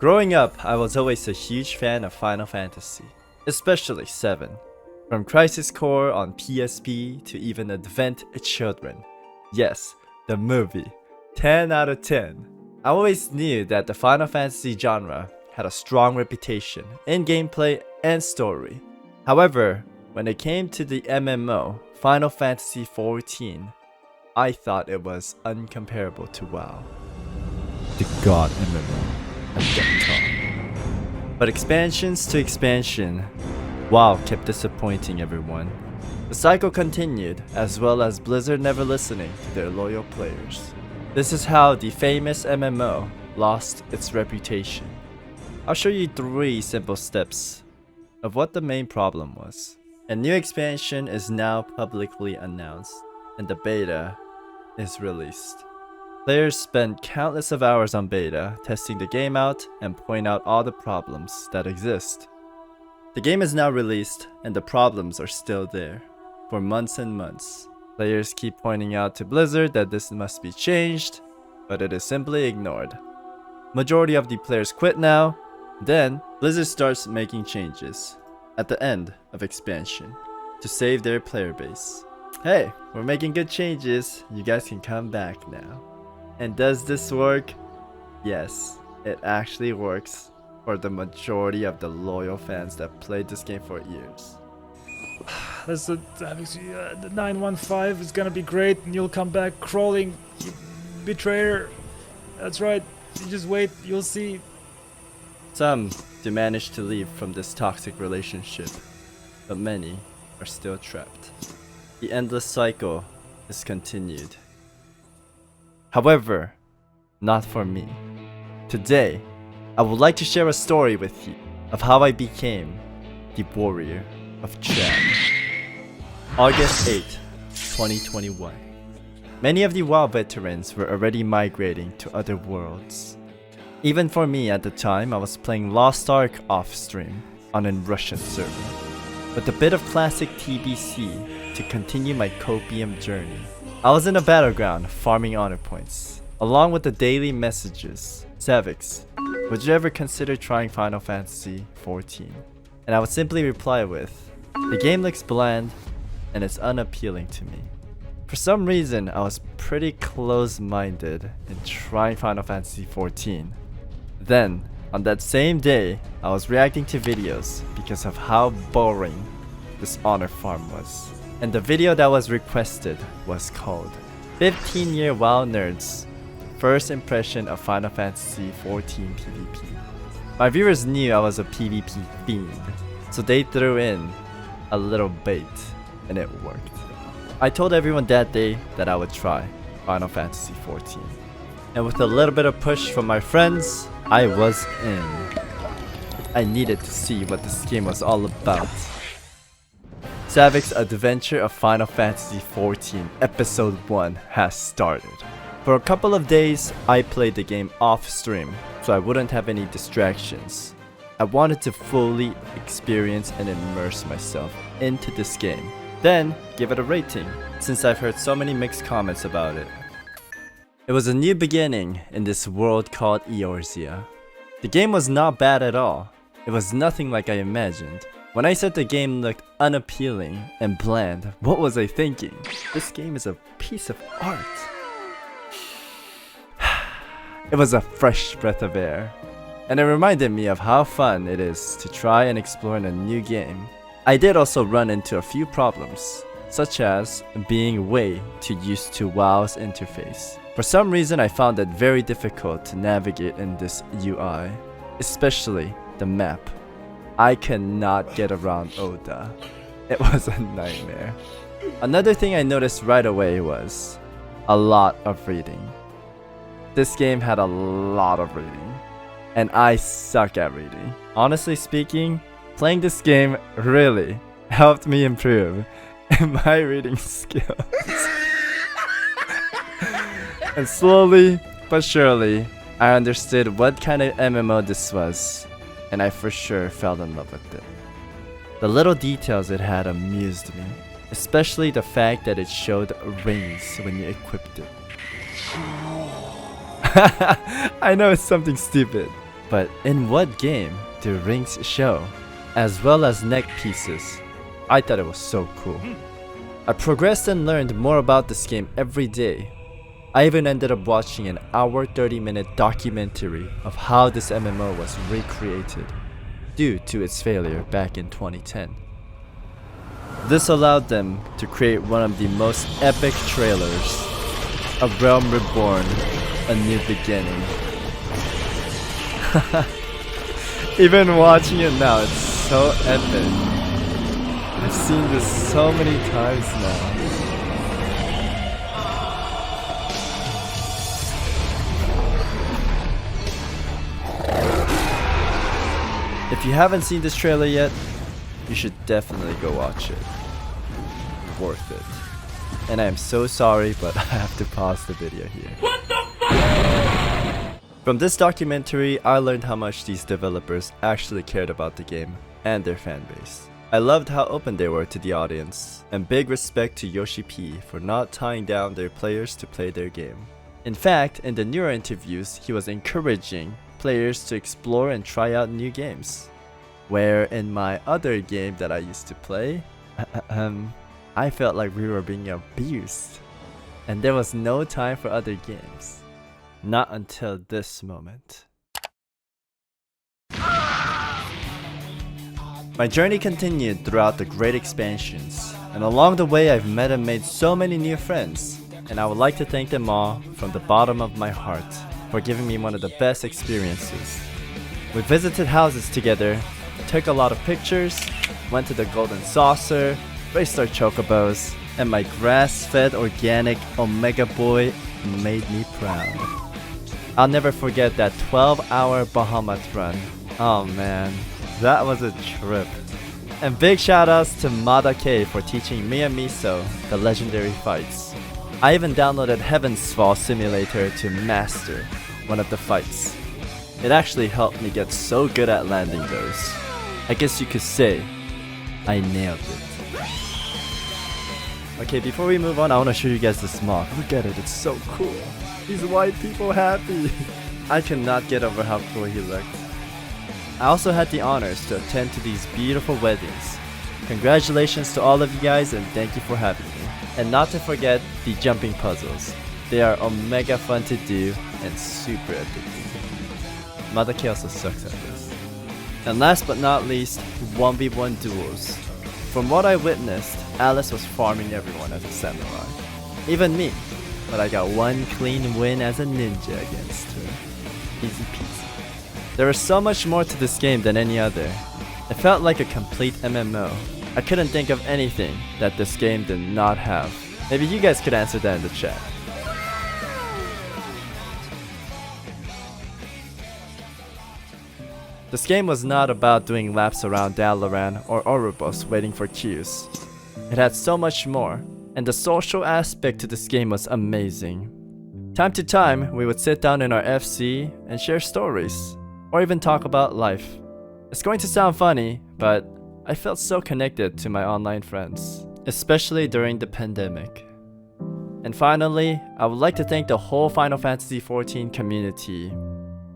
Growing up, I was always a huge fan of Final Fantasy, especially 7. From Crisis Core on PSP to even Advent Children. Yes, the movie. 10 out of 10. I always knew that the Final Fantasy genre had a strong reputation in gameplay and story. However, when it came to the MMO, Final Fantasy XIV, I thought it was uncomparable to WoW. The God MMO at that time. But expansions to expansion, WoW kept disappointing everyone. The cycle continued, as well as Blizzard never listening to their loyal players. This is how the famous MMO lost its reputation. I'll show you 3 simple steps of what the main problem was. A new expansion is now publicly announced, and the beta is released. Players spend countless of hours on beta, testing the game out and point out all the problems that exist. The game is now released, and the problems are still there. For months and months, players keep pointing out to Blizzard that this must be changed, but it is simply ignored. Majority of the players quit now. Then, Blizzard starts making changes at the end of expansion to save their player base. Hey, we're making good changes, you guys can come back now. And does this work? Yes, it actually works for the majority of the loyal fans that played this game for years. That's the Savix, the 915 is gonna be great, and you'll come back crawling, you betrayer. That's right, you just wait, you'll see. Some do manage to leave from this toxic relationship, but many are still trapped. The endless cycle is continued. However, not for me. Today, I would like to share a story with you of how I became the warrior of Chad. August 8, 2021. Many of the WoW veterans were already migrating to other worlds. Even for me at the time, I was playing Lost Ark off-stream on a Russian server, with a bit of classic TBC to continue my copium journey. I was in a battleground farming honor points, along with the daily messages. Savix, would you ever consider trying Final Fantasy XIV? And I would simply reply with, the game looks bland and it's unappealing to me. For some reason, I was pretty close-minded in trying Final Fantasy XIV. Then, on that same day, I was reacting to videos because of how boring this honor farm was. And the video that was requested was called 15-Year WoW Nerds First Impression of Final Fantasy XIV PvP. My viewers knew I was a PvP fiend, so they threw in a little bait, and it worked. I told everyone that day that I would try Final Fantasy XIV. And with a little bit of push from my friends, I was in. I needed to see what this game was all about. Savix Adventure of Final Fantasy XIV Episode 1 has started. For a couple of days, I played the game off stream, so I wouldn't have any distractions. I wanted to fully experience and immerse myself into this game. Then, give it a rating, since I've heard so many mixed comments about it. It was a new beginning in this world called Eorzea. The game was not bad at all. It was nothing like I imagined. When I said the game looked unappealing and bland, what was I thinking? This game is a piece of art. It was a fresh breath of air, and it reminded me of how fun it is to try and explore in a new game. I did also run into a few problems, such as being way too used to WoW's interface. For some reason, I found it very difficult to navigate in this UI, especially the map. I cannot get around Oda. It was a nightmare. Another thing I noticed right away was a lot of reading. This game had a lot of reading, and I suck at reading. Honestly speaking, playing this game really helped me improve my reading skills. And slowly but surely, I understood what kind of MMO this was, and I for sure fell in love with it. The little details it had amused me, especially the fact that it showed rings when you equipped it. I know it's something stupid, But in what game do rings show? As well as neck pieces. I thought it was so cool. I progressed and learned more about this game every day. I even ended up watching an hour 30-minute documentary of how this MMO was recreated due to its failure back in 2010. This allowed them to create one of the most epic trailers, A Realm Reborn, A New Beginning. Even watching it now, it's so epic. I've seen this so many times now. If you haven't seen this trailer yet, you should definitely go watch it. Worth it. And I am so sorry, but I have to pause the video here. From this documentary, I learned how much these developers actually cared about the game and their fanbase. I loved how open they were to the audience, and big respect to Yoshi P for not tying down their players to play their game. In fact, in the newer interviews, he was encouraging players to explore and try out new games. Where in my other game that I used to play, I felt like we were being abused, and there was no time for other games. Not until this moment. My journey continued throughout the great expansions, and along the way I've met and made so many new friends, and I would like to thank them all from the bottom of my heart for giving me one of the best experiences. We visited houses together, took a lot of pictures, went to the Golden Saucer, raced our chocobos, and my grass-fed organic Omega Boy made me proud. I'll never forget that 12-hour Bahamut run. Oh man, that was a trip. And big shoutouts to Mada K for teaching me and Miso the legendary fights. I even downloaded Heaven's Fall Simulator to master one of the fights. It actually helped me get so good at landing those. I guess you could say, I nailed it. Okay, before we move on, I want to show you guys this mock. Look at it, it's so cool. These white people happy. I cannot get over how cool he looked. I also had the honors to attend to these beautiful weddings. Congratulations to all of you guys and thank you for having me. And not to forget the jumping puzzles. They are omega fun to do and super addicting. Madake also sucks at this. And last but not least, 1v1 duels. From what I witnessed, Alice was farming everyone as a samurai. Even me. But I got one clean win as a ninja against her. Easy peasy. There is so much more to this game than any other. It felt like a complete MMO. I couldn't think of anything that this game did not have. Maybe you guys could answer that in the chat. This game was not about doing laps around Dalaran or Orubos waiting for queues. It had so much more, and the social aspect to this game was amazing. Time to time, we would sit down in our FC and share stories, or even talk about life. It's going to sound funny, but I felt so connected to my online friends, especially during the pandemic. And finally, I would like to thank the whole Final Fantasy XIV community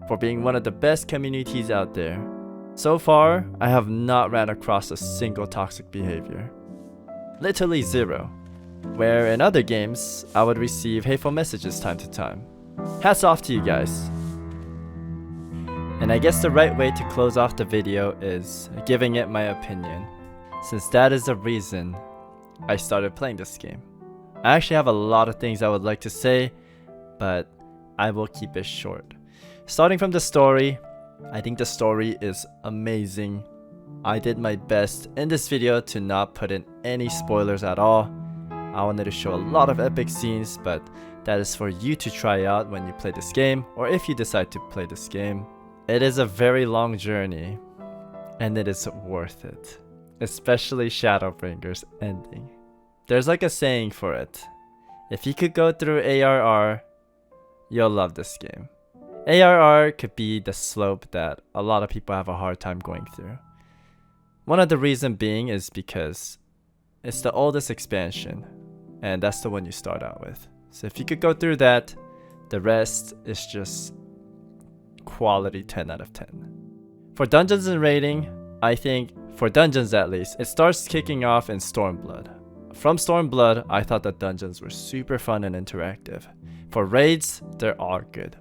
for being one of the best communities out there. So far, I have not ran across a single toxic behavior. Literally zero. Where in other games, I would receive hateful messages time to time. Hats off to you guys. And I guess the right way to close off the video is giving it my opinion, since that is the reason I started playing this game. I actually have a lot of things I would like to say, but I will keep it short. Starting from the story, I think the story is amazing. I did my best in this video to not put in any spoilers at all. I wanted to show a lot of epic scenes, but that is for you to try out when you play this game, or if you decide to play this game. It is a very long journey, and it is worth it. Especially Shadowbringer's ending. There's like a saying for it. If you could go through ARR, you'll love this game. ARR could be the slope that a lot of people have a hard time going through. One of the reasons being is because it's the oldest expansion, and that's the one you start out with. So if you could go through that, the rest is just quality 10 out of 10. For dungeons and raiding, I think, for dungeons at least, it starts kicking off in Stormblood. From Stormblood, I thought that dungeons were super fun and interactive. For raids, they're all good.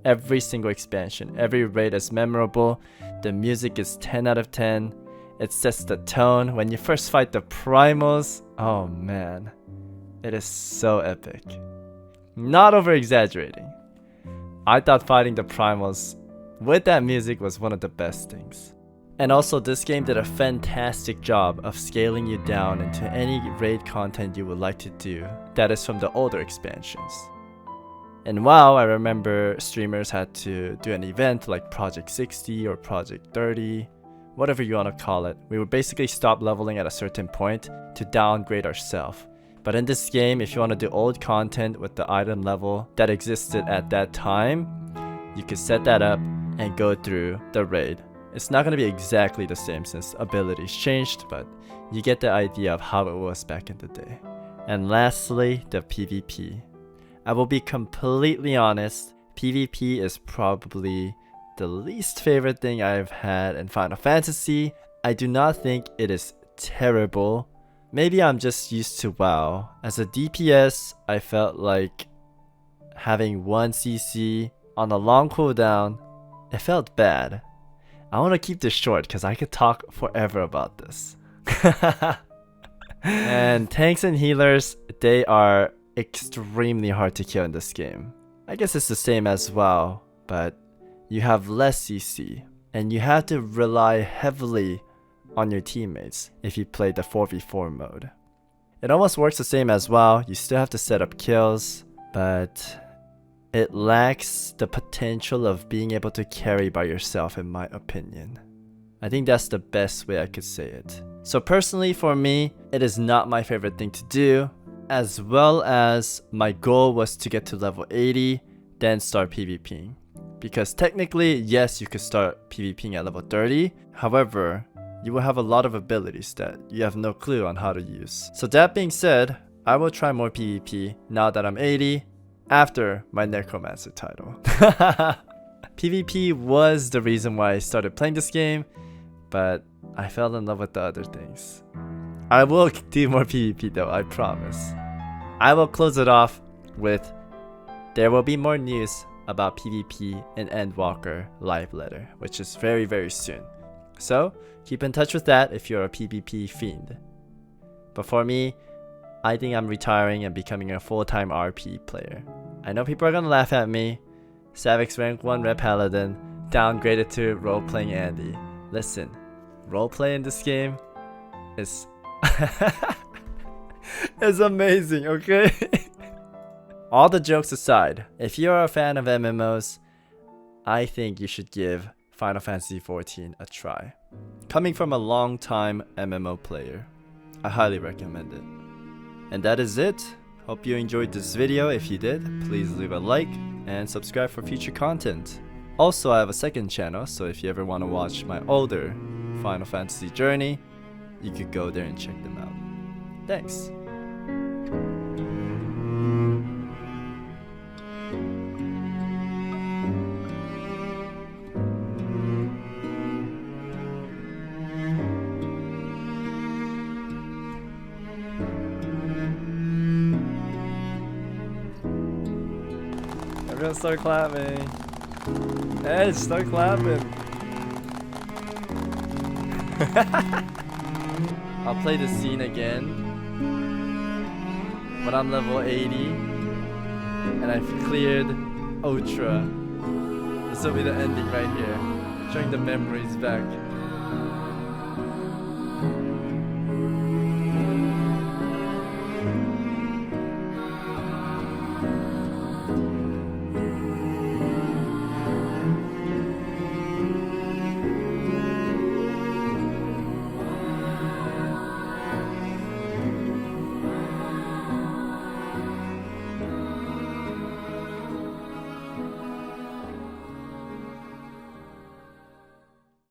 Every single expansion, every raid is memorable, the music is 10 out of 10, it sets the tone. When you first fight the primals, oh man, it is so epic. Not over exaggerating. I thought fighting the primals with that music was one of the best things. And also, this game did a fantastic job of scaling you down into any raid content you would like to do that is from the older expansions. In WoW, I remember streamers had to do an event like Project 60 or Project 30, whatever you want to call it. We would basically stop leveling at a certain point to downgrade ourselves. But in this game, if you want to do old content with the item level that existed at that time, you could set that up and go through the raid. It's not going to be exactly the same since abilities changed, but you get the idea of how it was back in the day. And lastly, the PvP. I will be completely honest, PvP is probably the least favorite thing I've had in Final Fantasy. I do not think it is terrible. Maybe I'm just used to WoW. As a DPS, I felt like having 1 CC on a long cooldown, it felt bad. I want to keep this short because I could talk forever about this. And tanks and healers, they are extremely hard to kill in this game. I guess it's the same as WoW, but you have less CC and you have to rely heavily on your teammates if you play the 4v4 mode. It almost works the same as WoW. You still have to set up kills, but it lacks the potential of being able to carry by yourself, in my opinion. I think that's the best way I could say it. So personally for me, it is not my favorite thing to do, as well as my goal was to get to level 80, then start PvPing. Because technically, yes, you could start PvPing at level 30, however, you will have a lot of abilities that you have no clue on how to use. So that being said, I will try more PvP now that I'm 80, after my Necromancer title. PvP was the reason why I started playing this game, but I fell in love with the other things. I will do more PvP though, I promise. I will close it off with, there will be more news about PvP in Endwalker live letter, which is very, very soon. So keep in touch with that if you're a PvP fiend. But for me, I think I'm retiring and becoming a full-time RP player. I know people are gonna laugh at me. Savix rank 1 Red Paladin, downgraded to role-playing Andy. Listen, roleplay in this game is is amazing, okay? All the jokes aside, if you're a fan of MMOs, I think you should give Final Fantasy XIV a try. Coming from a long-time MMO player, I highly recommend it. And that is it. Hope you enjoyed this video. If you did, please leave a like and subscribe for future content. Also, I have a second channel, so if you ever want to watch my older Final Fantasy journey, you could go there and check them out. Thanks. Everyone start clapping. Edge, start clapping. I'll play the scene again when I'm level 80 and I've cleared Ultra. This will be the ending right here, showing the memories back.